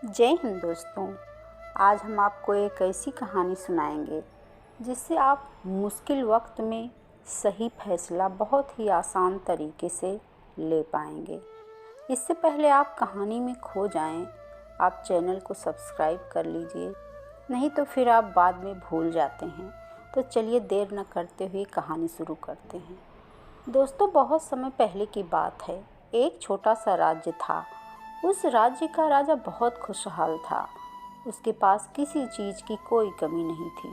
जय हिंद दोस्तों। आज हम आपको एक ऐसी कहानी सुनाएंगे जिससे आप मुश्किल वक्त में सही फैसला बहुत ही आसान तरीके से ले पाएंगे। इससे पहले आप कहानी में खो जाएं, आप चैनल को सब्सक्राइब कर लीजिए, नहीं तो फिर आप बाद में भूल जाते हैं। तो चलिए देर न करते हुए कहानी शुरू करते हैं। दोस्तों, बहुत समय पहले की बात है। एक छोटा सा राज्य था। उस राज्य का राजा बहुत खुशहाल था। उसके पास किसी चीज़ की कोई कमी नहीं थी।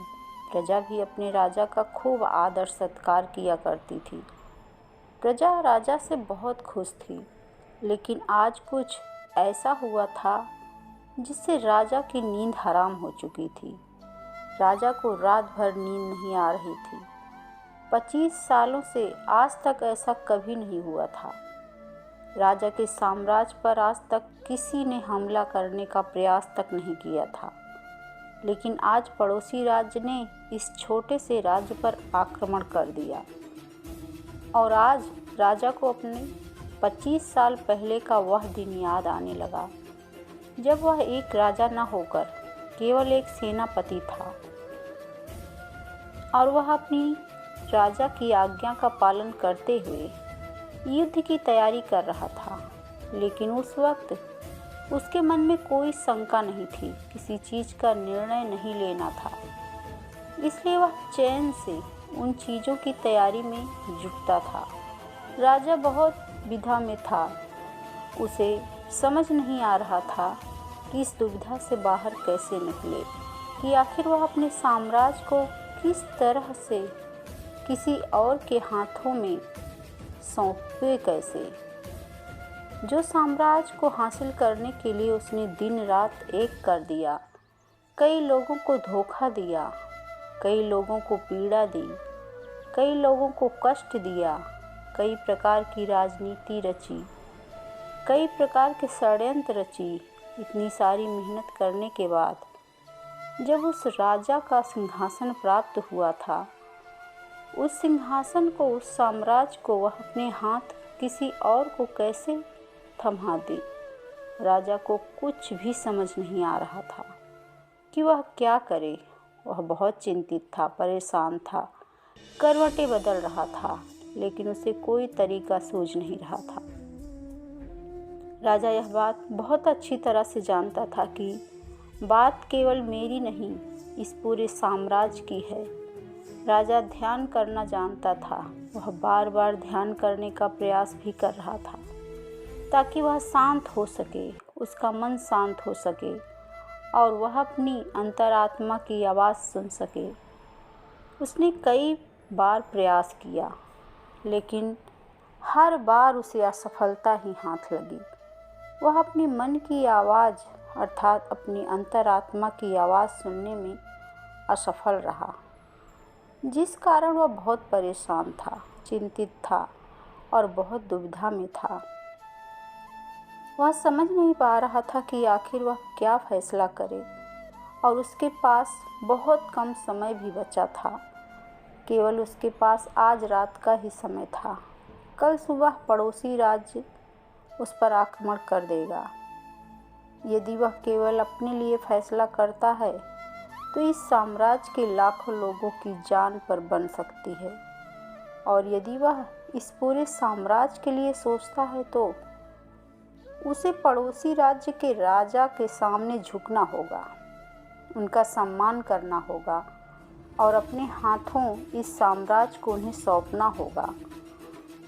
प्रजा भी अपने राजा का खूब आदर सत्कार किया करती थी। प्रजा राजा से बहुत खुश थी, लेकिन आज कुछ ऐसा हुआ था जिससे राजा की नींद हराम हो चुकी थी। राजा को रात भर नींद नहीं आ रही थी। 25 सालों से आज तक ऐसा कभी नहीं हुआ था। राजा के साम्राज्य पर आज तक किसी ने हमला करने का प्रयास तक नहीं किया था, लेकिन आज पड़ोसी राज्य ने इस छोटे से राज्य पर आक्रमण कर दिया। और आज राजा को अपने 25 साल पहले का वह दिन याद आने लगा, जब वह एक राजा न होकर केवल एक सेनापति था और वह अपनी राजा की आज्ञा का पालन करते हुए युद्ध की तैयारी कर रहा था। लेकिन उस वक्त उसके मन में कोई शंका नहीं थी, किसी चीज़ का निर्णय नहीं लेना था। इसलिए वह चैन से उन चीज़ों की तैयारी में जुटता था। राजा बहुत विधा में था। उसे समझ नहीं आ रहा था कि इस दुविधा से बाहर कैसे निकले, कि आखिर वह अपने साम्राज्य को किस तरह से किसी और के हाथों में सौंपे कैसे। जो साम्राज्य को हासिल करने के लिए उसने दिन रात एक कर दिया, कई लोगों को धोखा दिया, कई लोगों को पीड़ा दी, कई लोगों को कष्ट दिया, कई प्रकार की राजनीति रची, कई प्रकार के षड्यंत्र रची। इतनी सारी मेहनत करने के बाद जब उस राजा का सिंहासन प्राप्त हुआ था, उस सिंहासन को, उस साम्राज्य को वह अपने हाथ किसी और को कैसे थमा दे। राजा को कुछ भी समझ नहीं आ रहा था कि वह क्या करे। वह बहुत चिंतित था, परेशान था, करवटें बदल रहा था, लेकिन उसे कोई तरीका सूझ नहीं रहा था। राजा यह बात बहुत अच्छी तरह से जानता था कि बात केवल मेरी नहीं, इस पूरे साम्राज्य की है। राजा ध्यान करना जानता था। वह बार बार ध्यान करने का प्रयास भी कर रहा था ताकि वह शांत हो सके, उसका मन शांत हो सके और वह अपनी अंतरात्मा की आवाज़ सुन सके। उसने कई बार प्रयास किया, लेकिन हर बार उसे असफलता ही हाथ लगी। वह अपने मन की आवाज़ अर्थात अपनी अंतरात्मा की आवाज़ सुनने में असफल रहा, जिस कारण वह बहुत परेशान था, चिंतित था और बहुत दुविधा में था। वह समझ नहीं पा रहा था कि आखिर वह क्या फैसला करे, और उसके पास बहुत कम समय भी बचा था। केवल उसके पास आज रात का ही समय था। कल सुबह पड़ोसी राज्य उस पर आक्रमण कर देगा। यदि वह केवल अपने लिए फैसला करता है तो इस साम्राज्य के लाखों लोगों की जान पर बन सकती है, और यदि वह इस पूरे साम्राज्य के लिए सोचता है तो उसे पड़ोसी राज्य के राजा के सामने झुकना होगा, उनका सम्मान करना होगा और अपने हाथों इस साम्राज्य को उन्हें सौंपना होगा।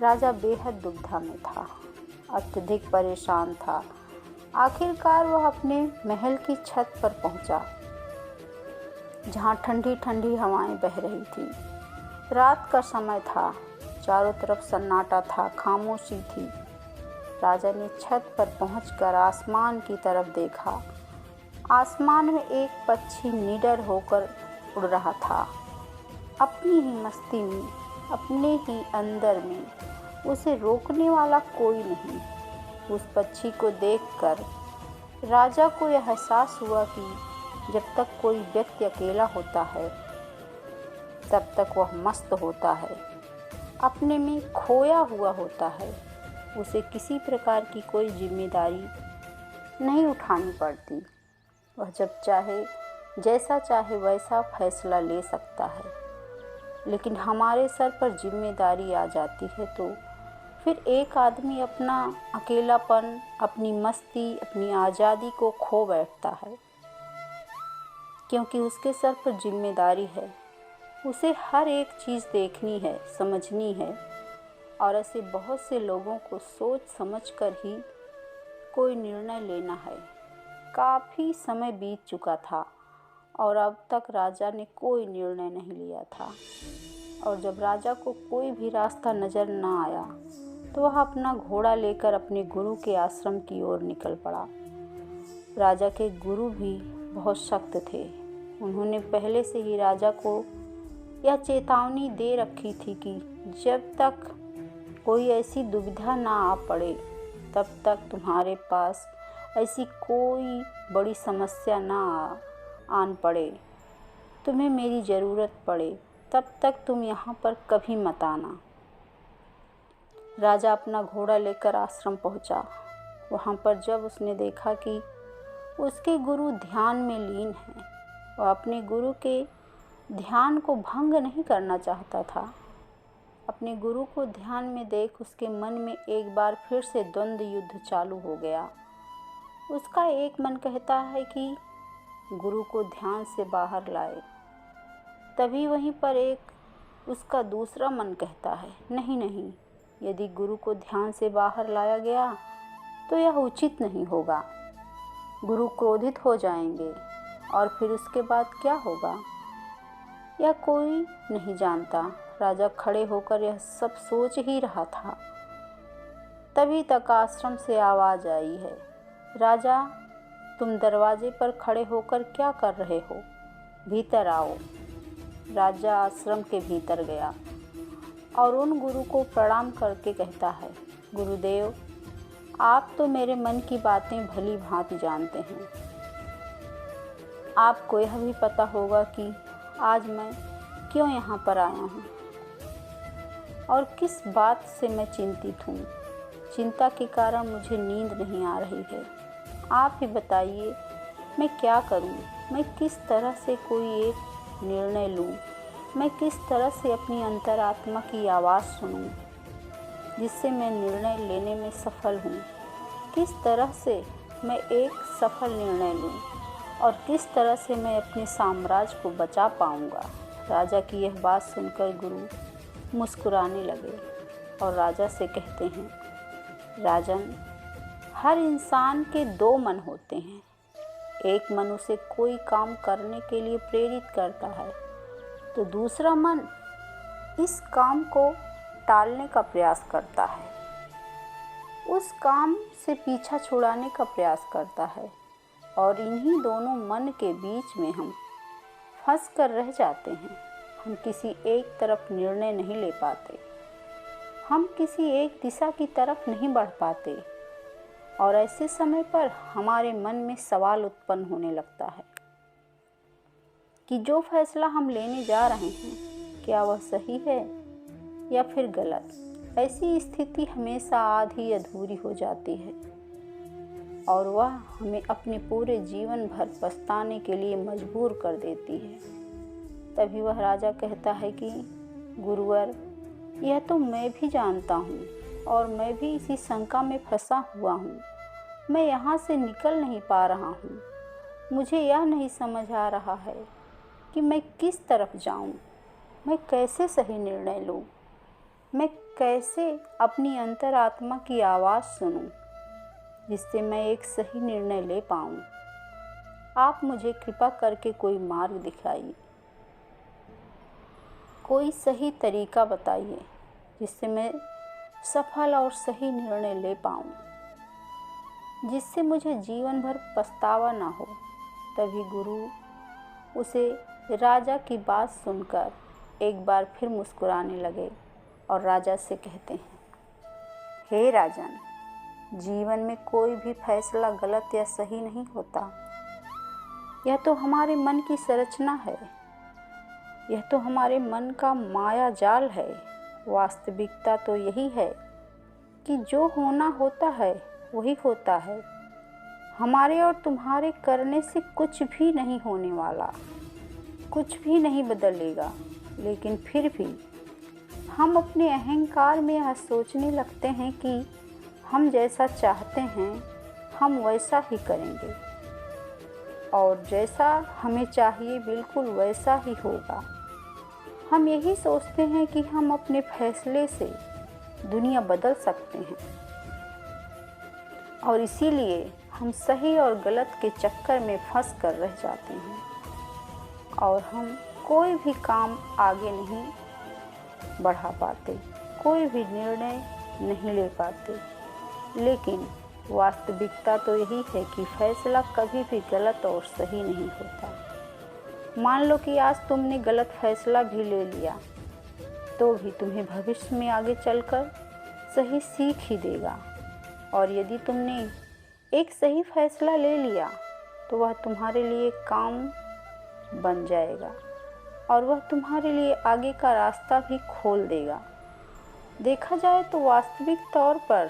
राजा बेहद दुविधा में था, अत्यधिक परेशान था। आखिरकार वह अपने महल की छत पर पहुंचा, जहाँ ठंडी ठंडी हवाएं बह रही थी। रात का समय था, चारों तरफ सन्नाटा था, खामोशी थी। राजा ने छत पर पहुंचकर आसमान की तरफ देखा। आसमान में एक पक्षी निडर होकर उड़ रहा था, अपनी ही मस्ती में, अपने ही अंदर में। उसे रोकने वाला कोई नहीं। उस पक्षी को देखकर राजा को यह एहसास हुआ कि जब तक कोई व्यक्ति अकेला होता है तब तक वह मस्त होता है, अपने में खोया हुआ होता है। उसे किसी प्रकार की कोई जिम्मेदारी नहीं उठानी पड़ती। वह जब चाहे जैसा चाहे वैसा फैसला ले सकता है। लेकिन हमारे सर पर जिम्मेदारी आ जाती है तो फिर एक आदमी अपना अकेलापन, अपनी मस्ती, अपनी आज़ादी को खो बैठता है, क्योंकि उसके सर पर जिम्मेदारी है। उसे हर एक चीज़ देखनी है, समझनी है, और ऐसे बहुत से लोगों को सोच समझकर ही कोई निर्णय लेना है। काफ़ी समय बीत चुका था और अब तक राजा ने कोई निर्णय नहीं लिया था। और जब राजा को कोई भी रास्ता नज़र न आया तो वह अपना घोड़ा लेकर अपने गुरु के आश्रम की ओर निकल पड़ा। राजा के गुरु भी बहुत सख्त थे। उन्होंने पहले से ही राजा को यह चेतावनी दे रखी थी कि जब तक कोई ऐसी दुविधा ना आ पड़े तब तक तुम्हारे पास ऐसी कोई बड़ी समस्या ना आन पड़े, तुम्हें मेरी ज़रूरत पड़े तब तक तुम यहाँ पर कभी मत आना। राजा अपना घोड़ा लेकर आश्रम पहुँचा। वहाँ पर जब उसने देखा कि उसके गुरु ध्यान में लीन हैं, वह अपने गुरु के ध्यान को भंग नहीं करना चाहता था। अपने गुरु को ध्यान में देख उसके मन में एक बार फिर से द्वंद्व युद्ध चालू हो गया। उसका एक मन कहता है कि गुरु को ध्यान से बाहर लाए, तभी वहीं पर एक उसका दूसरा मन कहता है नहीं नहीं, यदि गुरु को ध्यान से बाहर लाया गया तो यह उचित नहीं होगा, गुरु क्रोधित हो जाएंगे और फिर उसके बाद क्या होगा, यह कोई नहीं जानता। राजा खड़े होकर यह सब सोच ही रहा था, तभी तक आश्रम से आवाज़ आई है, राजा तुम दरवाजे पर खड़े होकर क्या कर रहे हो, भीतर आओ। राजा आश्रम के भीतर गया और उन गुरु को प्रणाम करके कहता है, गुरुदेव आप तो मेरे मन की बातें भली भांति जानते हैं। आपको यह भी पता होगा कि आज मैं क्यों यहाँ पर आया हूँ और किस बात से मैं चिंतित हूँ। चिंता के कारण मुझे नींद नहीं आ रही है। आप ही बताइए मैं क्या करूँ, मैं किस तरह से कोई एक निर्णय लूँ, मैं किस तरह से अपनी अंतरात्मा की आवाज़ सुनूँ जिससे मैं निर्णय लेने में सफल हूँ, किस तरह से मैं एक सफल निर्णय लूँ और किस तरह से मैं अपने साम्राज्य को बचा पाऊँगा। राजा की यह बात सुनकर गुरु मुस्कुराने लगे और राजा से कहते हैं, राजन हर इंसान के दो मन होते हैं, एक मन उसे कोई काम करने के लिए प्रेरित करता है तो दूसरा मन इस काम को टालने का प्रयास करता है, उस काम से पीछा छुड़ाने का प्रयास करता है और इन्हीं दोनों मन के बीच में हम फंस कर रह जाते हैं। हम किसी एक तरफ निर्णय नहीं ले पाते, हम किसी एक दिशा की तरफ नहीं बढ़ पाते और ऐसे समय पर हमारे मन में सवाल उत्पन्न होने लगता है कि जो फैसला हम लेने जा रहे हैं क्या वह सही है या फिर गलत। ऐसी स्थिति हमेशा आधी अधूरी हो जाती है और वह हमें अपने पूरे जीवन भर पछताने के लिए मजबूर कर देती है। तभी वह राजा कहता है कि गुरुवर यह तो मैं भी जानता हूँ और मैं भी इसी शंका में फंसा हुआ हूँ, मैं यहाँ से निकल नहीं पा रहा हूँ, मुझे यह नहीं समझ आ रहा है कि मैं किस तरफ जाऊँ, मैं कैसे सही निर्णय लूँ, मैं कैसे अपनी अंतरात्मा की आवाज़ सुनूँ जिससे मैं एक सही निर्णय ले पाऊँ। आप मुझे कृपा करके कोई मार्ग दिखाइए, कोई सही तरीका बताइए जिससे मैं सफल और सही निर्णय ले पाऊँ, जिससे मुझे जीवन भर पछतावा ना हो। तभी गुरु उसे राजा की बात सुनकर एक बार फिर मुस्कुराने लगे और राजा से कहते हैं, हे राजन जीवन में कोई भी फैसला गलत या सही नहीं होता, यह तो हमारे मन की संरचना है, यह तो हमारे मन का माया जाल है। वास्तविकता तो यही है कि जो होना होता है वही होता है, हमारे और तुम्हारे करने से कुछ भी नहीं होने वाला, कुछ भी नहीं बदलेगा। लेकिन फिर भी हम अपने अहंकार में यह सोचने लगते हैं कि हम जैसा चाहते हैं हम वैसा ही करेंगे और जैसा हमें चाहिए बिल्कुल वैसा ही होगा। हम यही सोचते हैं कि हम अपने फैसले से दुनिया बदल सकते हैं और इसीलिए हम सही और गलत के चक्कर में फंस कर रह जाते हैं और हम कोई भी काम आगे नहीं बढ़ा पाते, कोई भी निर्णय नहीं ले पाते। लेकिन वास्तविकता तो यही है कि फैसला कभी भी गलत और सही नहीं होता। मान लो कि आज तुमने गलत फैसला भी ले लिया तो भी तुम्हें भविष्य में आगे चलकर सही सीख ही देगा, और यदि तुमने एक सही फैसला ले लिया तो वह तुम्हारे लिए काम बन जाएगा और वह तुम्हारे लिए आगे का रास्ता भी खोल देगा। देखा जाए तो वास्तविक तौर पर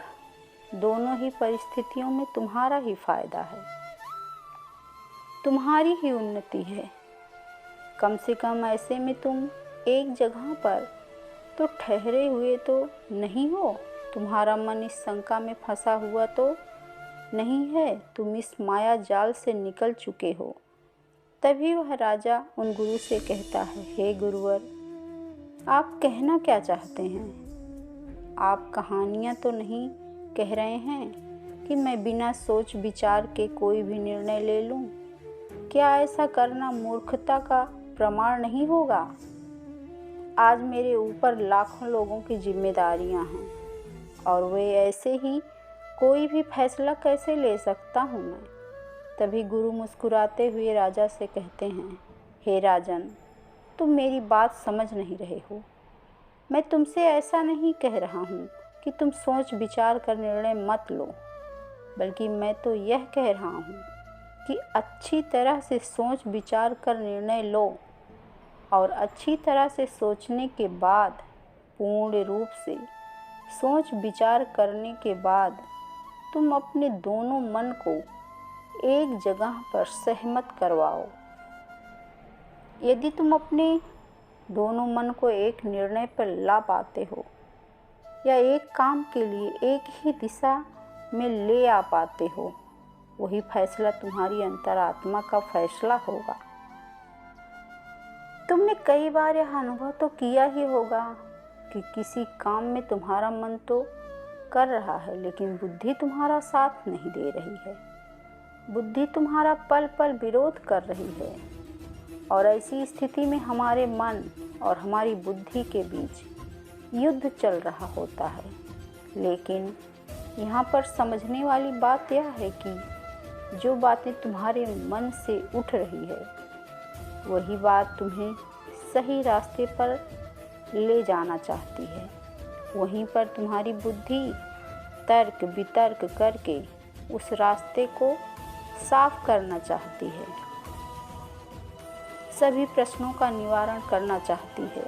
दोनों ही परिस्थितियों में तुम्हारा ही फायदा है, तुम्हारी ही उन्नति है। कम से कम ऐसे में तुम एक जगह पर तो ठहरे हुए तो नहीं हो, तुम्हारा मन इस शंका में फंसा हुआ तो नहीं है, तुम इस माया जाल से निकल चुके हो। तभी वह राजा उन गुरु से कहता है, हे गुरुवर, आप कहना क्या चाहते हैं? आप कहानियाँ तो नहीं कह रहे हैं कि मैं बिना सोच विचार के कोई भी निर्णय ले लूं? क्या ऐसा करना मूर्खता का प्रमाण नहीं होगा? आज मेरे ऊपर लाखों लोगों की जिम्मेदारियां हैं और वे ऐसे ही कोई भी फैसला कैसे ले सकता हूँ मैं? तभी गुरु मुस्कुराते हुए राजा से कहते हैं, हे राजन, तुम मेरी बात समझ नहीं रहे हो। मैं तुमसे ऐसा नहीं कह रहा हूँ कि तुम सोच विचार कर निर्णय मत लो, बल्कि मैं तो यह कह रहा हूँ कि अच्छी तरह से सोच विचार कर निर्णय लो और अच्छी तरह से सोचने के बाद, पूर्ण रूप से सोच विचार करने के बाद तुम अपने दोनों मन को एक जगह पर सहमत करवाओ। यदि तुम अपने दोनों मन को एक निर्णय पर ला पाते हो या एक काम के लिए एक ही दिशा में ले आ पाते हो, वही फैसला तुम्हारी अंतरात्मा का फैसला होगा। तुमने कई बार यह अनुभव तो किया ही होगा कि किसी काम में तुम्हारा मन तो कर रहा है लेकिन बुद्धि तुम्हारा साथ नहीं दे रही है, बुद्धि तुम्हारा पल पल विरोध कर रही है। और ऐसी स्थिति में हमारे मन और हमारी बुद्धि के बीच युद्ध चल रहा होता है। लेकिन यहाँ पर समझने वाली बात यह है कि जो बातें तुम्हारे मन से उठ रही है वही बात तुम्हें सही रास्ते पर ले जाना चाहती है। वहीं पर तुम्हारी बुद्धि तर्क वितर्क करके उस रास्ते को साफ करना चाहती है, सभी प्रश्नों का निवारण करना चाहती है।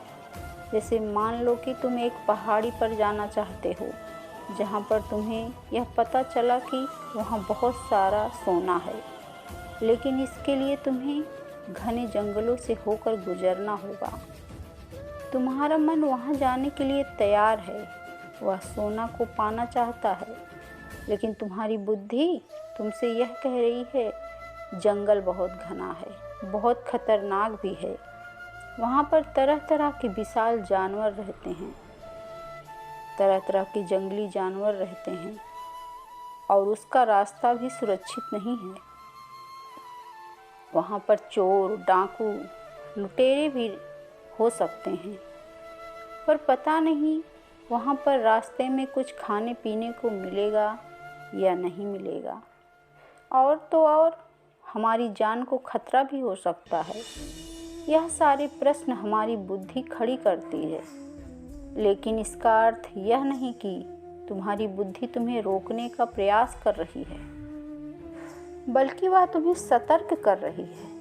जैसे मान लो कि तुम एक पहाड़ी पर जाना चाहते हो जहाँ पर तुम्हें यह पता चला कि वहाँ बहुत सारा सोना है, लेकिन इसके लिए तुम्हें घने जंगलों से होकर गुजरना होगा। तुम्हारा मन वहाँ जाने के लिए तैयार है, वह सोना को पाना चाहता है, लेकिन तुम्हारी बुद्धि तुमसे यह कह रही है जंगल बहुत घना है, बहुत खतरनाक भी है, वहाँ पर तरह तरह के विशाल जानवर रहते हैं, तरह तरह के जंगली जानवर रहते हैं और उसका रास्ता भी सुरक्षित नहीं है। वहाँ पर चोर डाकू लुटेरे भी हो सकते हैं, पर पता नहीं वहाँ पर रास्ते में कुछ खाने पीने को मिलेगा या नहीं मिलेगा, और तो और हमारी जान को खतरा भी हो सकता है। यह सारे प्रश्न हमारी बुद्धि खड़ी करती है, लेकिन इसका अर्थ यह नहीं कि तुम्हारी बुद्धि तुम्हें रोकने का प्रयास कर रही है, बल्कि वह तुम्हें सतर्क कर रही है।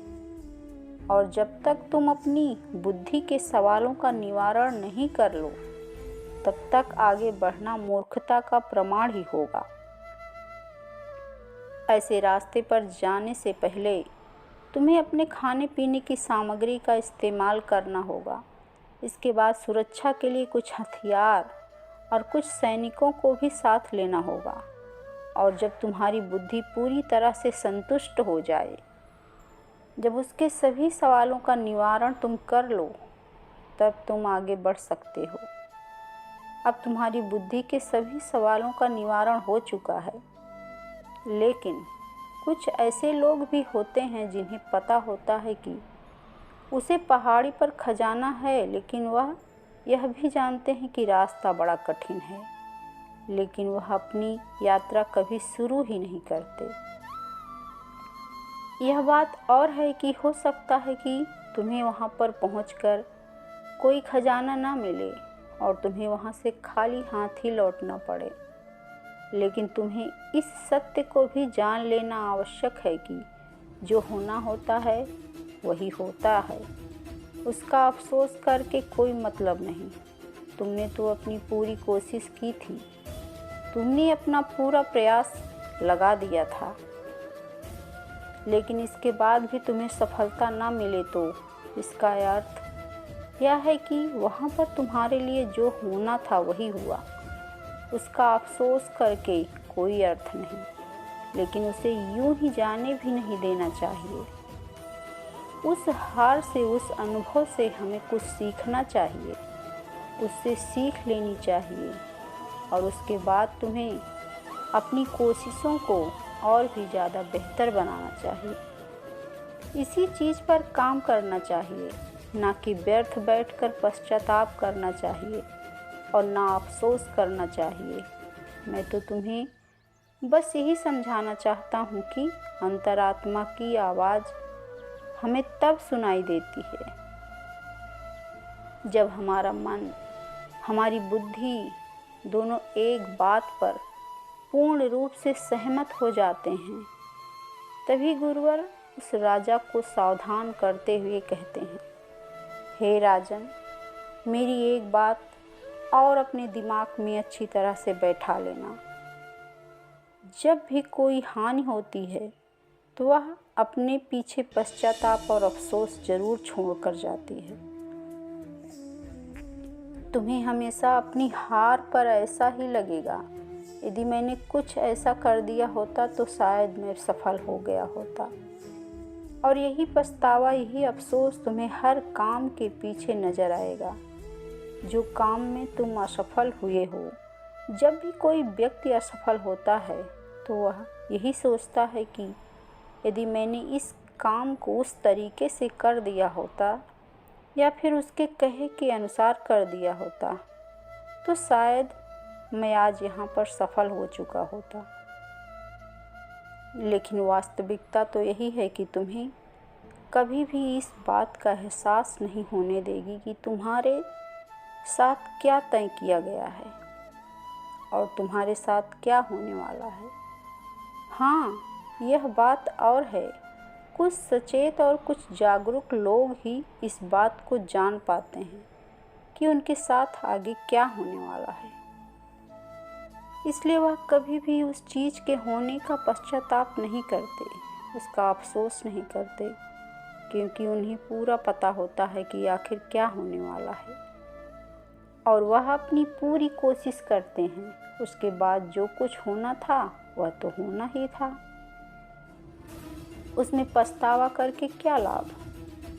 और जब तक तुम अपनी बुद्धि के सवालों का निवारण नहीं कर लो, तब तक आगे बढ़ना मूर्खता का प्रमाण ही होगा। ऐसे रास्ते पर जाने से पहले तुम्हें अपने खाने पीने की सामग्री का इस्तेमाल करना होगा। इसके बाद सुरक्षा के लिए कुछ हथियार और कुछ सैनिकों को भी साथ लेना होगा। और जब तुम्हारी बुद्धि पूरी तरह से संतुष्ट हो जाए, जब उसके सभी सवालों का निवारण तुम कर लो, तब तुम आगे बढ़ सकते हो। अब तुम्हारी बुद्धि के सभी सवालों का निवारण हो चुका है, लेकिन कुछ ऐसे लोग भी होते हैं जिन्हें पता होता है कि उसे पहाड़ी पर खजाना है, लेकिन वह यह भी जानते हैं कि रास्ता बड़ा कठिन है, लेकिन वह अपनी यात्रा कभी शुरू ही नहीं करते। यह बात और है कि हो सकता है कि तुम्हें वहाँ पर पहुँचकर कोई खजाना ना मिले और तुम्हें वहाँ से खाली हाथ ही लौटना पड़े, लेकिन तुम्हें इस सत्य को भी जान लेना आवश्यक है कि जो होना होता है वही होता है। उसका अफसोस करके कोई मतलब नहीं। तुमने तो अपनी पूरी कोशिश की थी, तुमने अपना पूरा प्रयास लगा दिया था, लेकिन इसके बाद भी तुम्हें सफलता ना मिले तो इसका अर्थ यह है कि वहाँ पर तुम्हारे लिए जो होना था वही हुआ। उसका अफसोस करके कोई अर्थ नहीं, लेकिन उसे यूं ही जाने भी नहीं देना चाहिए। उस हार से, उस अनुभव से हमें कुछ सीखना चाहिए, उससे सीख लेनी चाहिए और उसके बाद तुम्हें अपनी कोशिशों को और भी ज़्यादा बेहतर बनाना चाहिए। इसी चीज़ पर काम करना चाहिए, ना कि व्यर्थ बैठकर पश्चाताप करना चाहिए और ना अफसोस करना चाहिए। मैं तो तुम्हें बस यही समझाना चाहता हूँ कि अंतरात्मा की आवाज़ हमें तब सुनाई देती है जब हमारा मन, हमारी बुद्धि दोनों एक बात पर पूर्ण रूप से सहमत हो जाते हैं। तभी गुरुवर उस राजा को सावधान करते हुए कहते हैं, हे राजन, मेरी एक बात और अपने दिमाग में अच्छी तरह से बैठा लेना। जब भी कोई हानि होती है तो वह अपने पीछे पश्चाताप और अफसोस जरूर छोड़कर जाती है। तुम्हें हमेशा अपनी हार पर ऐसा ही लगेगा, यदि मैंने कुछ ऐसा कर दिया होता तो शायद मैं सफल हो गया होता। और यही पछतावा, यही अफसोस तुम्हें हर काम के पीछे नजर आएगा जो काम में तुम असफल हुए हो। जब भी कोई व्यक्ति असफल होता है तो वह यही सोचता है कि यदि मैंने इस काम को उस तरीके से कर दिया होता या फिर उसके कहे के अनुसार कर दिया होता तो शायद मैं आज यहाँ पर सफल हो चुका होता। लेकिन वास्तविकता तो यही है कि तुम्हें कभी भी इस बात का एहसास नहीं होने देगी कि तुम्हारे साथ क्या तय किया गया है और तुम्हारे साथ क्या होने वाला है। हाँ, यह बात और है, कुछ सचेत और कुछ जागरूक लोग ही इस बात को जान पाते हैं कि उनके साथ आगे क्या होने वाला है। इसलिए वह कभी भी उस चीज़ के होने का पश्चाताप नहीं करते, उसका अफसोस नहीं करते, क्योंकि उन्हें पूरा पता होता है कि आखिर क्या होने वाला है और वह अपनी पूरी कोशिश करते हैं। उसके बाद जो कुछ होना था वह तो होना ही था, उसमें पछतावा करके क्या लाभ।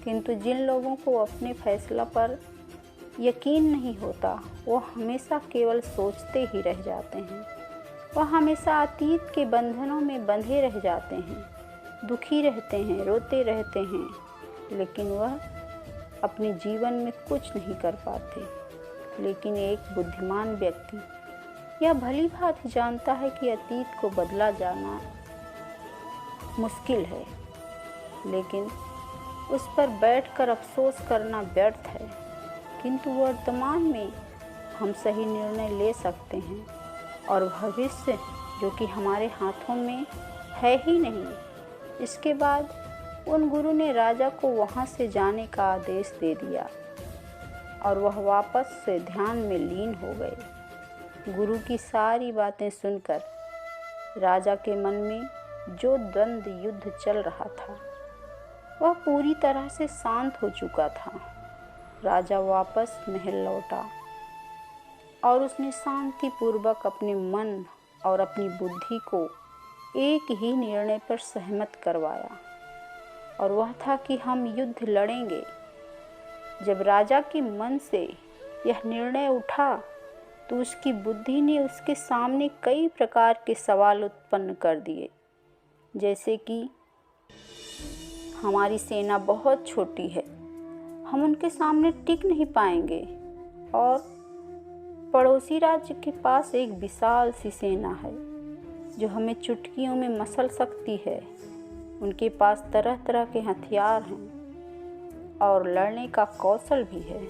किंतु जिन लोगों को अपने फैसला पर यकीन नहीं होता वो हमेशा केवल सोचते ही रह जाते हैं। वह हमेशा अतीत के बंधनों में बंधे रह जाते हैं, दुखी रहते हैं, रोते रहते हैं, लेकिन वह अपने जीवन में कुछ नहीं कर पाते। लेकिन एक बुद्धिमान व्यक्ति यह भली भांति जानता है कि अतीत को बदला जाना मुश्किल है, लेकिन उस पर बैठकर अफसोस करना व्यर्थ है। किंतु वर्तमान में हम सही निर्णय ले सकते हैं और भविष्य जो कि हमारे हाथों में है ही नहीं। इसके बाद उन गुरु ने राजा को वहाँ से जाने का आदेश दे दिया और वह वापस से ध्यान में लीन हो गए। गुरु की सारी बातें सुनकर राजा के मन में जो द्वंद्व युद्ध चल रहा था वह पूरी तरह से शांत हो चुका था। राजा वापस महल लौटा और उसने शांतिपूर्वक अपने मन और अपनी बुद्धि को एक ही निर्णय पर सहमत करवाया, और वह था कि हम युद्ध लड़ेंगे। जब राजा के मन से यह निर्णय उठा तो उसकी बुद्धि ने उसके सामने कई प्रकार के सवाल उत्पन्न कर दिए, जैसे कि हमारी सेना बहुत छोटी है, हम उनके सामने टिक नहीं पाएंगे, और पड़ोसी राज्य के पास एक विशाल सी सेना है जो हमें चुटकियों में मसल सकती है। उनके पास तरह तरह के हथियार हैं और लड़ने का कौशल भी है।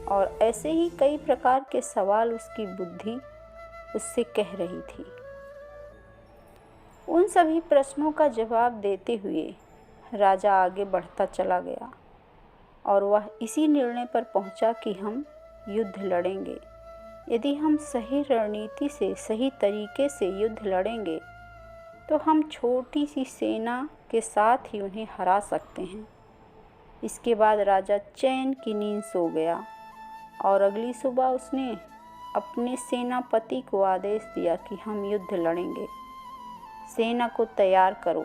और ऐसे ही कई प्रकार के सवाल उसकी बुद्धि उससे कह रही थी। उन सभी प्रश्नों का जवाब देते हुए राजा आगे बढ़ता चला गया और वह इसी निर्णय पर पहुंचा कि हम युद्ध लड़ेंगे। यदि हम सही रणनीति से, सही तरीके से युद्ध लड़ेंगे तो हम छोटी सी सेना के साथ ही उन्हें हरा सकते हैं। इसके बाद राजा चैन की नींद सो गया और अगली सुबह उसने अपने सेनापति को आदेश दिया कि हम युद्ध लड़ेंगे, सेना को तैयार करो।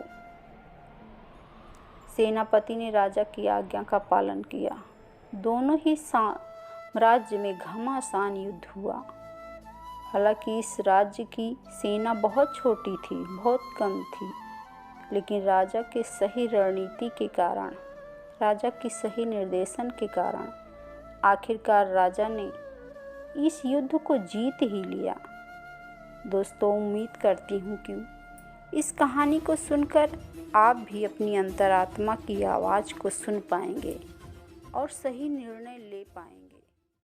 सेनापति ने राजा की आज्ञा का पालन किया। दोनों ही राज्य में घमासान युद्ध हुआ। हालांकि इस राज्य की सेना बहुत छोटी थी, बहुत कम थी, लेकिन राजा के सही रणनीति के कारण, राजा की सही निर्देशन के कारण आखिरकार राजा ने इस युद्ध को जीत ही लिया। दोस्तों, उम्मीद करती हूँ कि इस कहानी को सुनकर आप भी अपनी अंतरात्मा की आवाज़ को सुन पाएंगे और सही निर्णय ले पाएंगे।